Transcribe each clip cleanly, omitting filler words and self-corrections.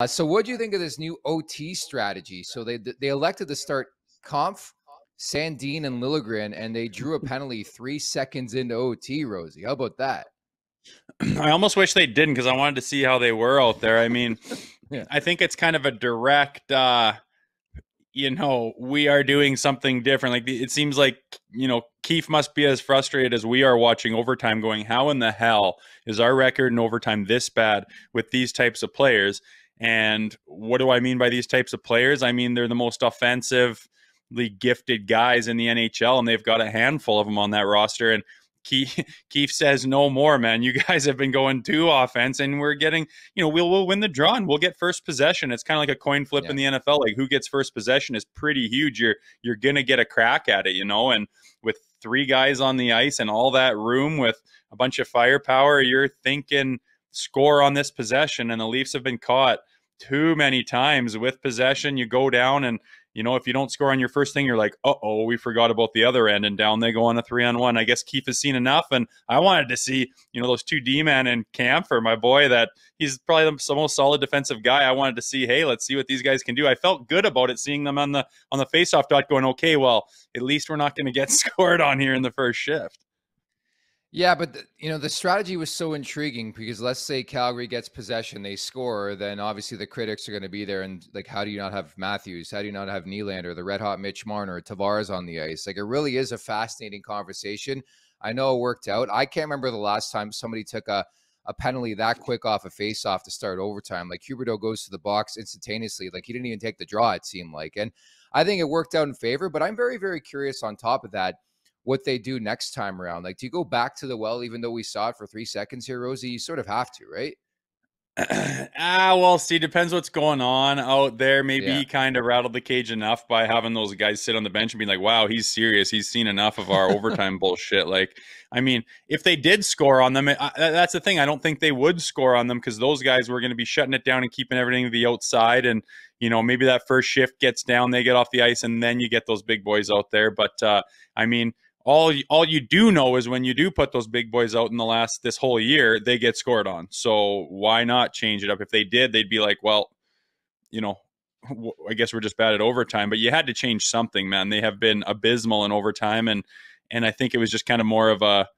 So what do you think of this new OT strategy? So they elected to start Kampf, Sandin, and Liljegren, and they drew a penalty 3 seconds into OT, Rosie. How about that? I almost wish they didn't because I wanted to see how they were out there. I mean, Yeah. I think it's kind of a direct, we are doing something different. Like it seems like, Keefe must be as frustrated as we are watching overtime going, how in the hell is our record in overtime this bad with these types of players? And what do I mean by these types of players? I mean, they're the most offensively gifted guys in the NHL, and they've got a handful of them on that roster. And Keefe says no more, man. You guys have been going too offense, and we're getting, we'll win the draw and we'll get first possession. It's kind of like a coin flip in the NFL. Like who gets first possession is pretty huge. You're gonna get a crack at it, and with 3 guys on the ice and all that room with a bunch of firepower, you're thinking score on this possession. And the Leafs have been caught too many times with possession. You go down and if you don't score on your first thing, you're like, uh-oh, we forgot about the other end, and down they go on a 3-on-1. I guess Keefe has seen enough, and I wanted to see, those 2 D-men and Kampfer, my boy, that he's probably the most solid defensive guy. I wanted to see, hey, let's see what these guys can do. I felt good about it, seeing them on the faceoff dot going, okay, well, at least we're not going to get scored on here in the first shift. Yeah, but the strategy was so intriguing because let's say Calgary gets possession, they score, then obviously the critics are going to be there. And like, how do you not have Matthews? How do you not have Nylander, the red hot Mitch Marner, Tavares on the ice? Like, it really is a fascinating conversation. I know it worked out. I can't remember the last time somebody took a penalty that quick off a face-off to start overtime. Like Huberdeau goes to the box instantaneously. Like he didn't even take the draw, it seemed like. And I think it worked out in favor, but I'm very, very curious on top of that what they do next time around. Like, do you go back to the well, even though we saw it for 3 seconds here, Rosie? You sort of have to, right? Well, see, depends what's going on out there. Maybe Yeah. he kind of rattled the cage enough by having those guys sit on the bench and be like, wow, he's serious. He's seen enough of our overtime bullshit. Like, I mean, if they did score on them, that's the thing. I don't think they would score on them because those guys were going to be shutting it down and keeping everything to the outside. And, maybe that first shift gets down, they get off the ice, and then you get those big boys out there. But, I mean, all you do know is when you do put those big boys out in this whole year, they get scored on. So why not change it up? If they did, they'd be like, well, I guess we're just bad at overtime. But you had to change something, man. They have been abysmal in overtime, and I think it was just kind of more of a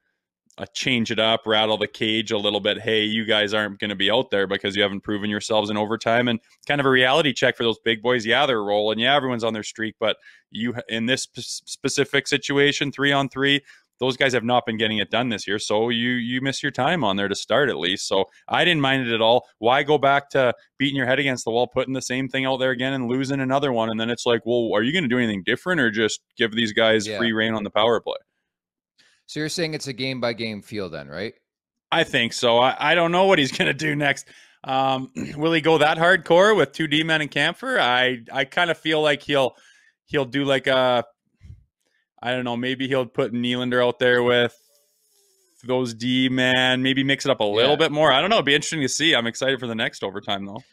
change it up, rattle the cage a little bit. Hey, you guys aren't going to be out there because you haven't proven yourselves in overtime, and kind of a reality check for those big boys. Yeah, they're rolling. Yeah, everyone's on their streak, but you in this specific situation, 3-on-3, those guys have not been getting it done this year. So you miss your time on there to start at least. So I didn't mind it at all. Why go back to beating your head against the wall, putting the same thing out there again and losing another one? And then it's like, well, are you going to do anything different or just give these guys free reign on the power play? So you're saying it's a game-by-game feel then, right? I think so. I don't know what he's going to do next. Will he go that hardcore with 2 D-men and Kampfer? I kind of feel like he'll do like I don't know, maybe he'll put Nylander out there with those D-men, maybe mix it up a little bit more. I don't know. It'd be interesting to see. I'm excited for the next overtime, though.